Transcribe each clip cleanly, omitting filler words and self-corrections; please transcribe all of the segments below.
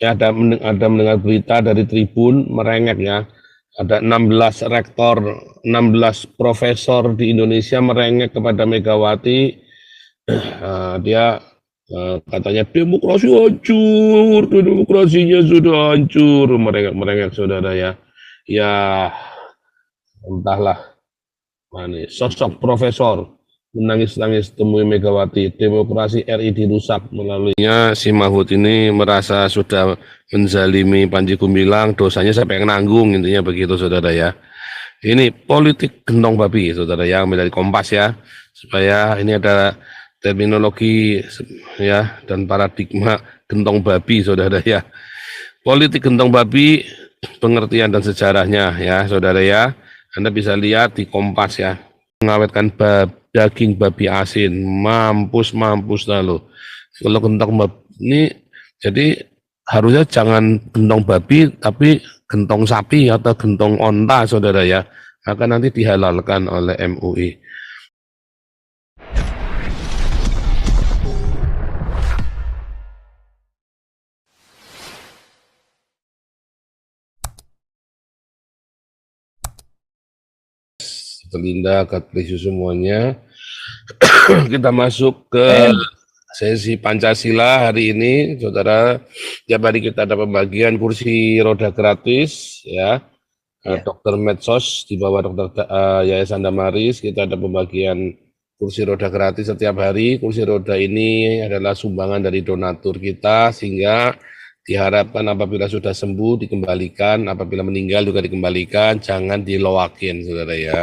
Ya, ada mendengar berita dari Tribun merengek ya. Ada 16 rektor, 16 profesor di Indonesia merengek kepada Megawati. Dia katanya demokrasi hancur, demokrasinya sudah hancur, merengek saudara ya. Ya, entahlah, sosok profesor menangis-nangis temui Megawati, demokrasi RI dirusak melaluinya. Si Mahfud ini merasa sudah menzalimi Panji Gumilang, dosanya sampai yang nanggung, intinya begitu saudara ya. Ini politik gentong babi saudara ya, ambil dari Kompas ya, supaya ini ada terminologi ya dan paradigma gentong babi saudara ya. Politik gentong babi, pengertian dan sejarahnya ya saudara ya. Anda bisa lihat di Kompas ya, mengawetkan daging babi asin, mampus lalu. Kalau gentong babi ini, jadi harusnya jangan gentong babi, tapi gentong sapi atau gentong onta saudara ya, akan nanti dihalalkan oleh MUI. Terlinda, God bless you semuanya. Kita masuk ke sesi Pancasila hari ini, saudara. Tiap hari kita ada pembagian kursi roda gratis, ya. Dokter Medsos di bawah Dokter Yayasan Damaris, kita ada pembagian kursi roda gratis setiap hari. Kursi roda ini adalah sumbangan dari donatur kita, sehingga diharapkan apabila sudah sembuh dikembalikan, apabila meninggal juga dikembalikan, jangan diloakin, saudara ya.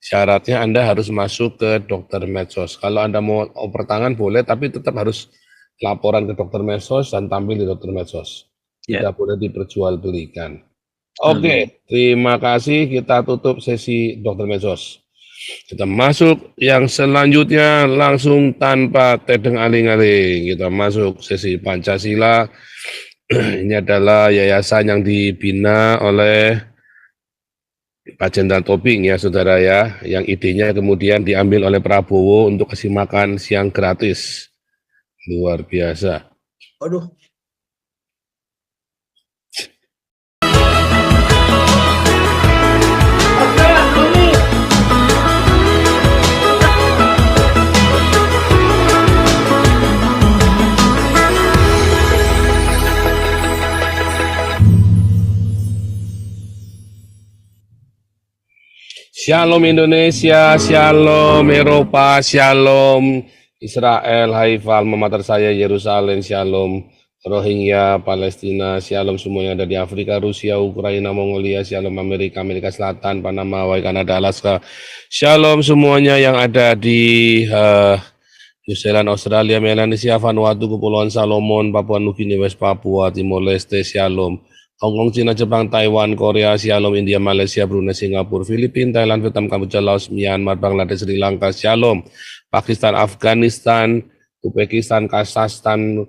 Syaratnya Anda harus masuk ke Dokter Medsos. Kalau Anda mau oper tangan boleh, tapi tetap harus laporan ke Dokter Medsos dan tampil di Dokter Medsos. Tidak boleh diperjualbelikan. Oke, terima kasih. Kita tutup sesi Dokter Medsos. Kita masuk yang selanjutnya langsung tanpa tedeng aling-aling. Kita masuk sesi Pancasila. Ini adalah yayasan yang dibina oleh Pak Jenderal Tobing ya saudara ya, yang idenya kemudian diambil oleh Prabowo untuk kasih makan siang gratis. Luar biasa. Aduh. Shalom Indonesia, shalom Eropa, shalom Israel, Haifa, alma mater saya Yerusalem, shalom Rohingya, Palestina, shalom semuanya ada di Afrika, Rusia, Ukraina, Mongolia, shalom Amerika, Amerika Selatan, Panama, Hawaii, Kanada, Alaska, shalom semuanya yang ada di New Zealand, Australia, Melanesia, Vanuatu, Kepulauan Salomon, Papua Nugini, West Papua, Timor Leste, shalom Hong Kong, Cina, Jepang, Taiwan, Korea, shalom India, Malaysia, Brunei, Singapura, Filipina, Thailand, Vietnam, Kamboja, Laos, Myanmar, Bangladesh, Sri Lanka, shalom Pakistan, Afghanistan, Uzbekistan, Kazakhstan,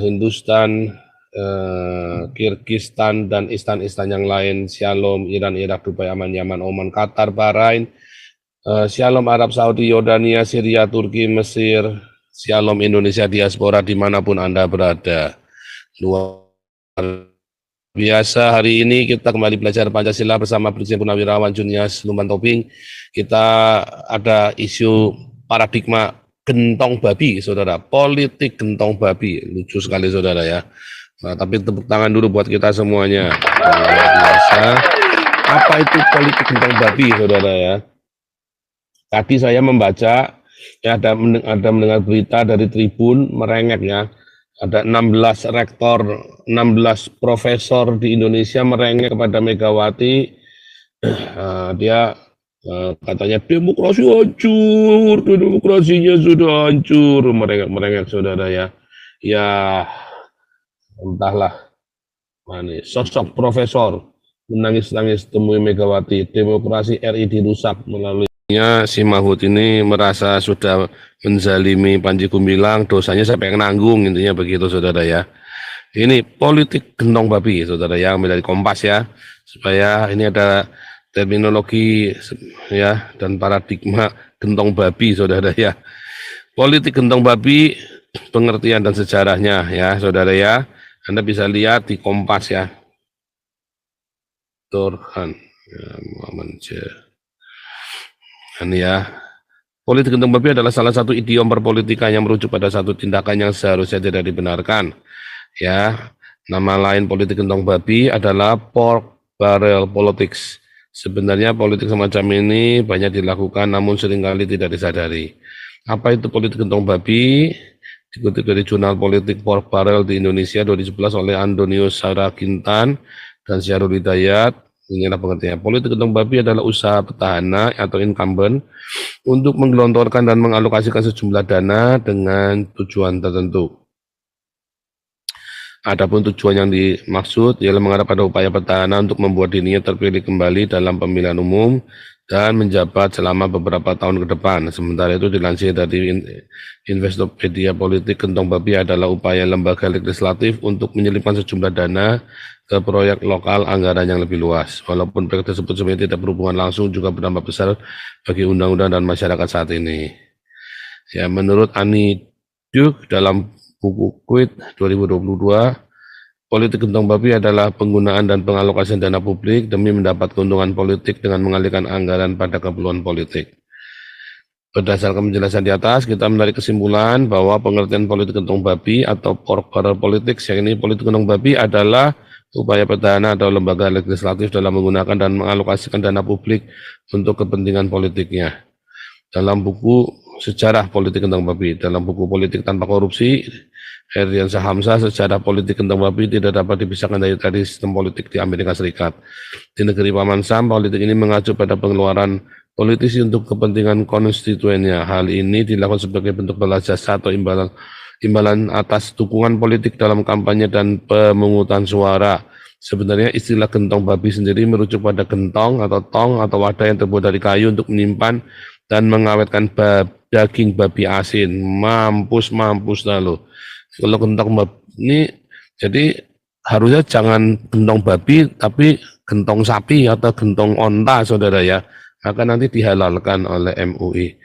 Hindustan, Kirgistan, dan istan-istan yang lain, shalom Iran, Irak, Dubai, Aman, Yaman, Oman, Qatar, Bahrain, shalom Arab Saudi, Yordania, Syria, Turki, Mesir, shalom Indonesia diaspora dimanapun Anda berada. Luar biasa, hari ini kita kembali belajar Pancasila bersama Brigjen Purnawirawan Junias Luman Tobing. Kita ada isu paradigma gentong babi, saudara. Politik gentong babi, lucu sekali saudara ya. Nah, tapi tepuk tangan dulu buat kita semuanya. Luar biasa. Apa itu politik gentong babi, saudara ya? Tadi saya membaca, ya ada mendengar berita dari Tribun merengek ya. Ada 16 rektor, 16 profesor di Indonesia merengek kepada Megawati. Dia katanya demokrasi hancur, demokrasinya sudah hancur, merengek saudara ya. Ya, entahlah, sosok profesor menangis-nangis temui Megawati, demokrasi RI dirusak melalui. Si Mahfud ini merasa sudah menzalimi Panji Gumilang, dosanya sampai yang nanggung, intinya begitu saudara ya. Ini politik gentong babi saudara ya, ambil dari Kompas ya, supaya ini ada terminologi ya dan paradigma gentong babi saudara ya. Politik gentong babi, pengertian dan sejarahnya ya saudara ya. Anda bisa lihat di Kompas ya. Turhan ya, Muhammad ini ya. Politik gentung babi adalah salah satu idiom perpolitikan yang merujuk pada satu tindakan yang seharusnya tidak dibenarkan. Ya, nama lain politik gentong babi adalah pork barrel politics. Sebenarnya politik semacam ini banyak dilakukan namun seringkali tidak disadari. Apa itu politik gentong babi? Dikutip dari jurnal politik Pork Barrel di Indonesia 2011 oleh Antonius Saragintan dan Syahrul Hidayat. Inilah pengertiannya. Politik gentong babi adalah usaha petahana atau incumbent untuk menggelontorkan dan mengalokasikan sejumlah dana dengan tujuan tertentu. Adapun tujuan yang dimaksud ialah mengarah pada upaya petahana untuk membuat dirinya terpilih kembali dalam pemilihan umum dan menjabat selama beberapa tahun ke depan. Sementara itu dilansir dari Investopedia Politik, gentong babi adalah upaya lembaga legislatif untuk menyelipkan sejumlah dana ke proyek lokal anggaran yang lebih luas. Walaupun proyek tersebut sebenarnya tidak berhubungan langsung, juga berdampak besar bagi undang-undang dan masyarakat saat ini. Ya, menurut Ani Duke dalam buku Quid 2022, politik gentong babi adalah penggunaan dan pengalokasian dana publik demi mendapat keuntungan politik dengan mengalihkan anggaran pada keperluan politik. Berdasarkan penjelasan di atas, kita menarik kesimpulan bahwa pengertian politik gentong babi atau pork barrel politics, yang ini politik gentong babi adalah upaya petahana atau lembaga legislatif dalam menggunakan dan mengalokasikan dana publik untuk kepentingan politiknya. Dalam buku Sejarah Politik Gentong Babi, dalam buku Politik Tanpa Korupsi, Heriansyah Hamzah, sejarah politik gentong babi tidak dapat dipisahkan dari sistem politik di Amerika Serikat. Di negeri Paman Sam, politik ini mengacu pada pengeluaran politisi untuk kepentingan konstituennya. Hal ini dilakukan sebagai bentuk balas jasa atau imbalan atas dukungan politik dalam kampanye dan pemungutan suara. Sebenarnya istilah gentong babi sendiri merujuk pada gentong atau tong atau wadah yang terbuat dari kayu untuk menyimpan dan mengawetkan daging babi asin. Mampus lalu. Kalau gentong babi ini, jadi harusnya jangan gentong babi, tapi gentong sapi atau gentong onta, saudara ya. Maka nanti dihalalkan oleh MUI.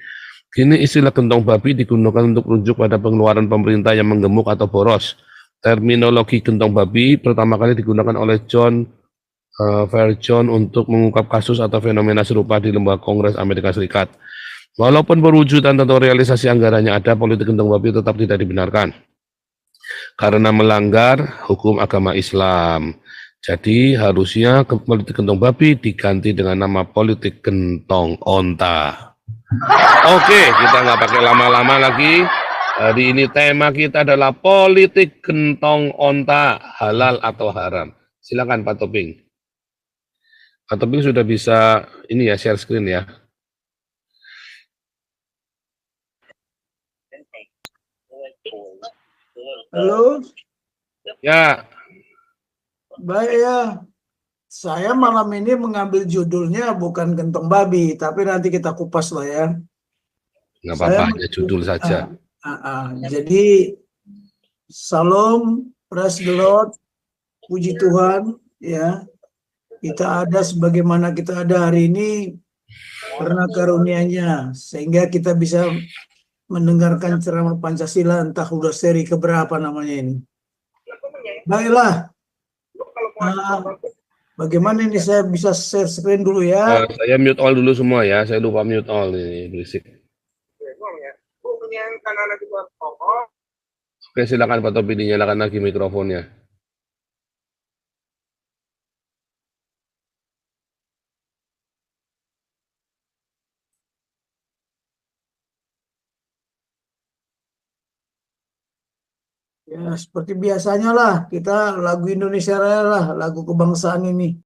Kini istilah gentong babi digunakan untuk merujuk pada pengeluaran pemerintah yang menggemuk atau boros. Terminologi gentong babi pertama kali digunakan oleh John Fairjohn untuk mengungkap kasus atau fenomena serupa di lembaga Kongres Amerika Serikat. Walaupun perwujudan atau realisasi anggarannya ada, politik gentong babi tetap tidak dibenarkan karena melanggar hukum agama Islam. Jadi harusnya politik gentong babi diganti dengan nama politik gentong onta. Oke, kita nggak pakai lama-lama lagi. Hari ini tema kita adalah politik gentong onta, halal atau haram. Silakan Pak Toping. Pak Toping sudah bisa ini ya, share screen ya. Halo. Ya. Baik ya. Saya malam ini mengambil judulnya bukan gentong babi, tapi nanti kita kupas lah ya. Nggak apa-apa, hanya judul saja. Jadi, Salam, praise the Lord, puji Tuhan, ya. Kita ada sebagaimana kita ada hari ini karena karunia-Nya, sehingga kita bisa mendengarkan ceramah Pancasila, entah udah seri keberapa namanya ini. Baiklah. Bagaimana ini saya bisa share screen dulu ya? Saya mute all dulu semua ya, saya lupa mute all ini, berisik. Oke, silakan Pak Topi, dinyalakan lagi mikrofonnya. Ya, seperti biasanya lah, kita lagu Indonesia Raya lah, lagu kebangsaan ini.